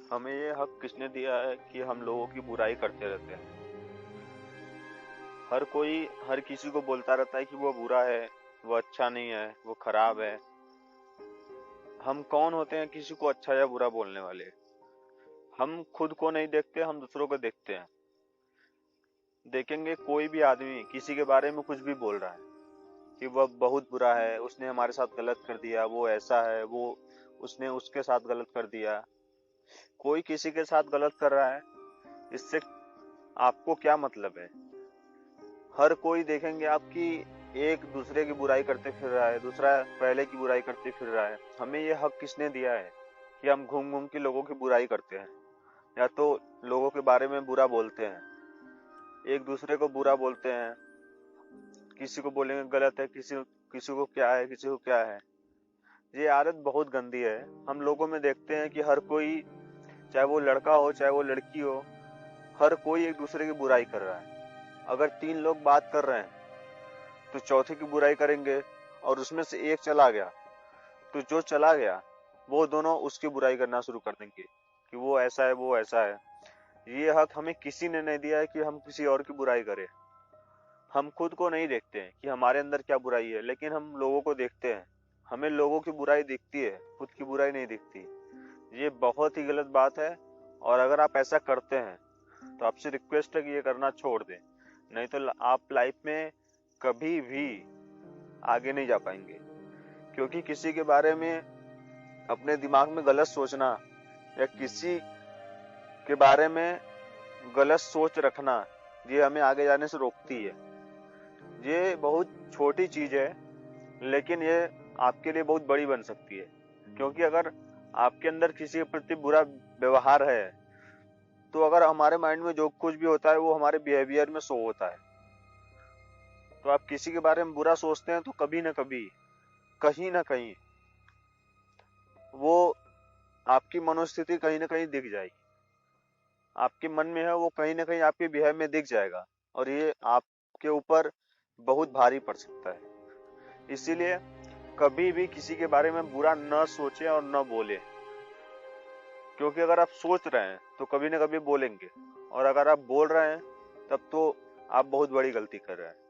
हमें ये हक किसने दिया है कि हम लोगों की बुराई करते रहते हैं। हर कोई हर किसी को बोलता रहता है कि वो बुरा है, वो अच्छा नहीं है, वो खराब है। हम कौन होते हैं किसी को अच्छा या बुरा बोलने वाले? हम खुद को नहीं देखते, हम दूसरों को देखते हैं। देखेंगे कोई भी आदमी किसी के बारे में कुछ भी बोल रहा है कि वह बहुत बुरा है, उसने हमारे साथ गलत कर दिया, वो ऐसा है, वो उसने उसके साथ गलत कर दिया। कोई किसी के साथ गलत कर रहा है, इससे आपको क्या मतलब है? हर कोई देखेंगे आपकी एक दूसरे की बुराई करते फिर रहा है, दूसरा पहले की बुराई करते फिर रहा है। हमें ये हक किसने दिया है कि हम घूम घूम के लोगों की बुराई करते हैं या तो लोगों के बारे में बुरा बोलते हैं, एक दूसरे को बुरा बोलते हैं। किसी को बोलेंगे गलत है, किसी किसी को क्या है, किसी को क्या है। ये आदत बहुत गंदी है। हम लोगों में देखते हैं कि हर कोई, चाहे वो लड़का हो चाहे वो लड़की हो, हर कोई एक दूसरे की बुराई कर रहा है। अगर 3 लोग बात कर रहे हैं तो चौथे की बुराई करेंगे, और उसमें से एक चला गया तो जो चला गया वो दोनों उसकी बुराई करना शुरू कर देंगे कि वो ऐसा है, वो ऐसा है। ये हक हमें किसी ने नहीं दिया है कि हम किसी और की बुराई करें। हम खुद को नहीं देखते हैं कि हमारे अंदर क्या बुराई है, लेकिन हम लोगों को देखते हैं। हमें लोगों की बुराई दिखती है, खुद की बुराई नहीं दिखती। ये बहुत ही गलत बात है। और अगर आप ऐसा करते हैं तो आपसे रिक्वेस्ट है कि ये करना छोड़ दें, नहीं तो आप लाइफ में कभी भी आगे नहीं जा पाएंगे। क्योंकि किसी के बारे में अपने दिमाग में गलत सोचना या किसी के बारे में गलत सोच रखना, ये हमें आगे जाने से रोकती है। ये बहुत छोटी चीज है, लेकिन ये आपके लिए बहुत बड़ी बन सकती है। क्योंकि अगर आपके अंदर किसी के प्रति बुरा व्यवहार है, तो अगर हमारे माइंड में जो कुछ भी होता है वो हमारे बिहेवियर में शो होता है। तो आप किसी के बारे में बुरा सोचते हैं तो कभी ना कभी, कहीं ना कहीं, वो आपकी मनोस्थिति कहीं ना कहीं दिख जाएगी। आपके मन में है वो कहीं ना कहीं आपके बिहेव में दिख जाएगा, और ये आपके ऊपर बहुत भारी पड़ सकता है। इसीलिए कभी भी किसी के बारे में बुरा न सोचें और न बोलें। क्योंकि अगर आप सोच रहे हैं तो कभी ना कभी बोलेंगे, और अगर आप बोल रहे हैं तब तो आप बहुत बड़ी गलती कर रहे हैं।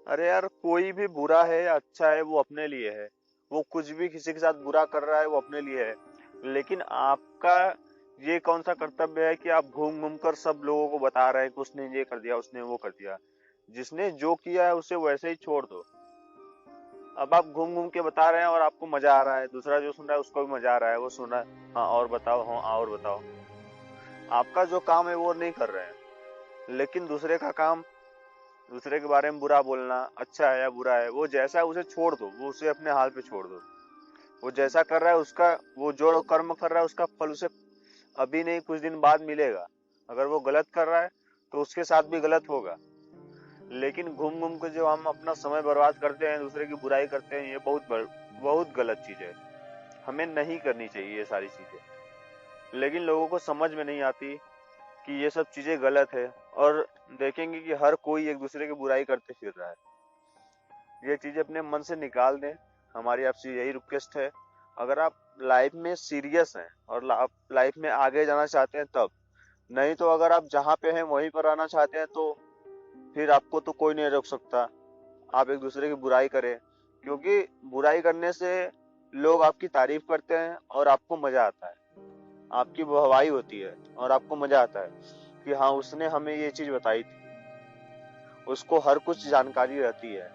अरे यार, कोई भी बुरा है या अच्छा है वो अपने लिए है। वो कुछ भी किसी के साथ बुरा कर रहा है वो अपने लिए है। लेकिन आपका ये कौन सा कर्तव्य है कि आप घूम घूम कर सब लोगों को बता रहे हैं कि उसने ये कर दिया, उसने वो कर दिया। जिसने जो किया है उसे वैसे ही छोड़ दो। अब आप घूम घूम के बता रहे हैं और आपको मजा आ रहा है, दूसरा जो सुन रहा है उसको भी मजा आ रहा है, वो सुना है, हाँ और बताओ, हाँ और बताओ। आपका जो काम है वो नहीं कर रहे हैं, लेकिन दूसरे का काम, दूसरे के बारे में बुरा बोलना, अच्छा है या बुरा है, वो जैसा है उसे छोड़ दो, वो उसे अपने हाल पे छोड़ दो। वो जैसा कर रहा है उसका, वो जो कर्म कर रहा है उसका फल उसे अभी नहीं कुछ दिन बाद मिलेगा। अगर वो गलत कर रहा है तो उसके साथ भी गलत होगा। लेकिन घूम घूम के जो हम अपना समय बर्बाद करते हैं, दूसरे की बुराई करते हैं, ये बहुत गलत चीज है। हमें नहीं करनी चाहिए ये सारी चीजें। लेकिन लोगों को समझ में नहीं आती कि ये सब चीजें गलत है, और देखेंगे कि हर कोई एक दूसरे की बुराई करते फिर रहा है। ये चीजें अपने मन से निकाल दें। हमारी आपसे यही रिक्वेस्ट है। अगर आप लाइफ में सीरियस हैं और आप लाइफ में आगे जाना चाहते हैं तब, नहीं तो अगर आप जहाँ पे हैं वहीं पर आना चाहते हैं तो फिर आपको तो कोई नहीं रोक सकता। आप एक दूसरे की बुराई करें, क्योंकि बुराई करने से लोग आपकी तारीफ करते हैं और आपको मजा आता है, आपकी वाहवाही होती है और आपको मजा आता है कि हाँ उसने हमें ये चीज बताई थी। उसको हर कुछ जानकारी रहती है।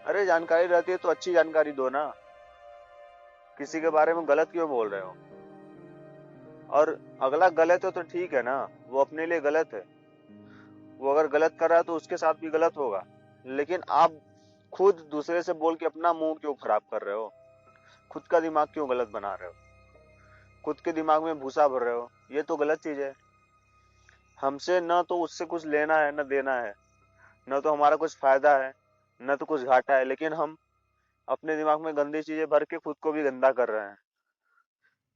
अरे जानकारी रहती है तो अच्छी जानकारी दो ना। किसी के बारे में गलत क्यों बोल रहे हो? और अगला गलत है तो ठीक है ना, वो अपने लिए गलत है। वो अगर गलत कर रहा है तो उसके साथ भी गलत होगा। लेकिन आप खुद दूसरे से बोल के अपना मुंह क्यों खराब कर रहे हो? खुद का दिमाग क्यों गलत बना रहे हो? खुद के दिमाग में भूसा भर रहे हो? ये तो गलत चीज है। हमसे न तो उससे कुछ लेना है न देना है, न तो हमारा कुछ फायदा है न तो कुछ घाटा है, लेकिन हम अपने दिमाग में गंदी चीजें भर के खुद को भी गंदा कर रहे हैं।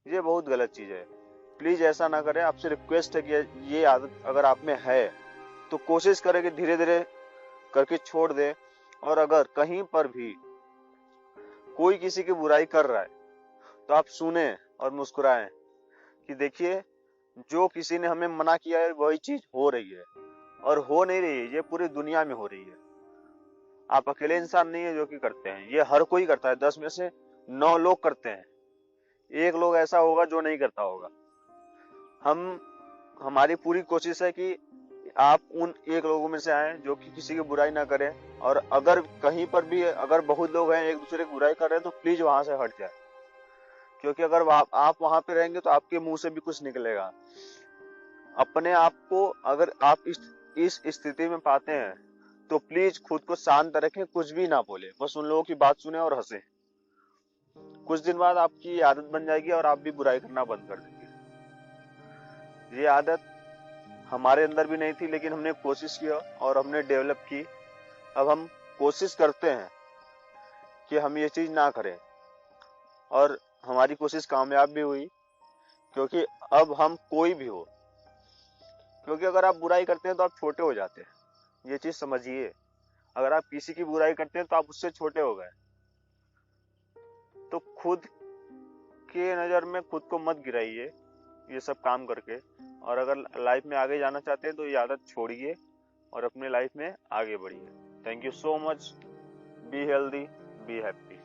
ये बहुत गलत चीज है। प्लीज ऐसा ना करें। आपसे रिक्वेस्ट है कि ये आदत अगर आप में है तो कोशिश करें कि धीरे धीरे करके छोड़ दे। और अगर कहीं पर भी कोई किसी की बुराई कर रहा है तो आप सुने और मुस्कुराएं। कि देखिए जो किसी ने हमें मना किया है वही चीज हो रही है, और हो नहीं रही है, ये पूरी दुनिया में हो रही है। आप अकेले इंसान नहीं है जो कि करते हैं, ये हर कोई करता है। 10 में से 9 लोग करते हैं, एक लोग ऐसा होगा जो नहीं करता होगा। हमारी पूरी कोशिश है कि आप उन एक लोगों में से आए जो कि किसी की बुराई ना करें, और अगर कहीं पर भी अगर बहुत लोग हैं एक दूसरे की बुराई कर रहे हैं तो प्लीज वहां से हट जाए, क्योंकि अगर आप वहां पे रहेंगे तो आपके मुंह से भी कुछ निकलेगा। अपने आप को अगर आप इस स्थिति में पाते हैं तो प्लीज खुद को शांत रखें, कुछ भी ना बोले, बस उन लोगों की बात सुने और हंसे। कुछ दिन बाद आपकी आदत बन जाएगी और आप भी बुराई करना बंद कर देंगे। ये आदत हमारे अंदर भी नहीं थी, लेकिन हमने कोशिश किया और हमने डेवलप की। अब हम कोशिश करते हैं कि हम ये चीज ना करें, और हमारी कोशिश कामयाब भी हुई, क्योंकि अब हम कोई भी हो, क्योंकि अगर आप बुराई करते हैं तो आप छोटे हो जाते हैं, ये चीज समझिए। अगर आप किसी की बुराई करते हैं तो आप उससे छोटे हो गए। तो खुद के नजर में खुद को मत गिराइए ये सब काम करके, और अगर लाइफ में आगे जाना चाहते हैं तो ये आदत छोड़िए और अपने लाइफ में आगे बढ़िए। Thank you so much. Be healthy, be happy.